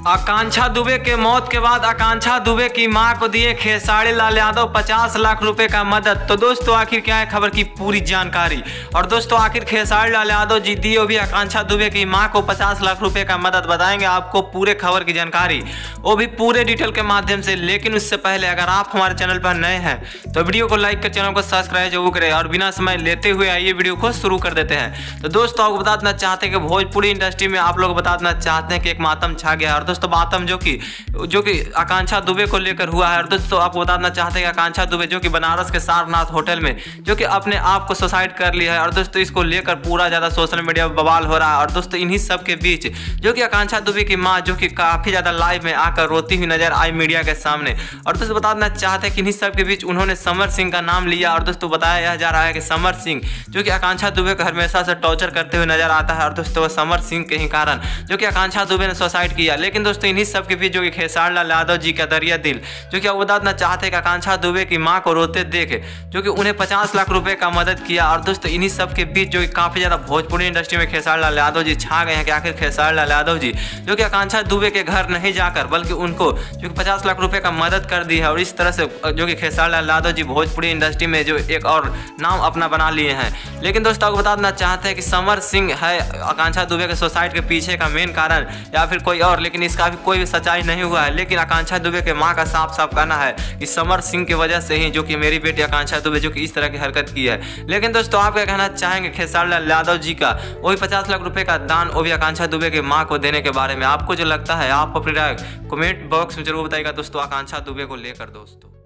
आकांक्षा दुबे के मौत के बाद आकांक्षा दुबे की मां को दिए खेसारी लाल यादव 50 लाख रुपए का मदद। तो दोस्तों आखिर क्या है खबर की पूरी जानकारी। और दोस्तों आखिर खेसारी लाल यादव जी दिए भी आकांक्षा दुबे की मां को 50 लाख रुपए का मदद। बताएंगे आपको पूरे खबर की जानकारी, वो भी पूरे डिटेल के माध्यम से। लेकिन उससे पहले अगर आप हमारे चैनल पर नए हैं तो वीडियो को लाइक कर चैनल को सब्सक्राइब जरूर करें। और बिना समय लेते हुए आइए वीडियो को शुरू कर देते हैं। तो दोस्तों आपको बता देना चाहते हैं कि भोजपुरी इंडस्ट्री में आप लोग बता देना चाहते हैं कि एक मातम छा गया है। और दोस्तों मातम जो कि आकांक्षा दुबे को लेकर हुआ है। और दोस्तों आपको बताना चाहते हैं कि आकांक्षा दुबे जो कि बनारस के सारनाथ होटल में जो कि अपने आप को सुसाइड कर लिया है। और दोस्तों इसको लेकर पूरा ज़्यादा सोशल मीडिया में बवाल हो रहा है। और दोस्तों इन्हीं सब के बीच जो कि आकांक्षा दुबे की मां जो कि काफ़ी ज़्यादा लाइव में आकर रोती हुई नजर आई मीडिया के सामने। और दोस्तों बताना चाहते हैं कि इन्हीं सब के बीच उन्होंने समर सिंह का नाम लिया। और दोस्तों बताया जा रहा है कि समर सिंह जो कि आकांक्षा दुबे को हमेशा से टॉर्चर करते हुए नजर आता है। और दोस्तों समर सिंह के ही कारण जो कि आकांक्षा दुबे ने सुसाइड किया। लेकिन दोस्तों इन्हीं सब के बीच जो कि खेसारी लाल यादव जी का दरिया दिल जो कि बताना चाहते हैं कि आकांक्षा दुबे की मां को रोते देखे जो कि उन्हें 50 लाख रुपए का मदद किया। और दोस्तों इन्हीं सब के बीच जो कि काफी ज्यादा भोजपुरी इंडस्ट्री में खेसारी लाल यादव जी छा गए हैं कि आखिर खेसारी लाल यादव जी जो कि आकांक्षा दुबे के घर नहीं जाकर बल्कि उनको जो कि 50 लाख रुपए का मदद कर दी है। और इस तरह से जो कि खेसारी लाल यादव जी भोजपुरी इंडस्ट्री में जो एक और नाम अपना बना लिए हैं। लेकिन दोस्तों आपको बताना चाहते हैं कि समर सिंह है आकांक्षा दुबे के सुसाइड के पीछे का मेन कारण या फिर कोई और, लेकिन इसका भी कोई भी सच्चाई नहीं हुआ है। लेकिन आकांक्षा दुबे के मां का साफ साफ कहना है कि समर सिंह की वजह से ही जो कि मेरी बेटी आकांक्षा दुबे जो कि इस तरह की हरकत की है। लेकिन दोस्तों आप क्या कहना चाहेंगे खेसारी लाल यादव जी का वही 50 लाख रुपए का दान वो भी आकांक्षा दुबे के मां को देने के बारे में? आपको जो लगता है आप अपनी राय कमेंट बॉक्स में जरूर बताइएगा दोस्तों आकांक्षा दुबे को लेकर दोस्तों।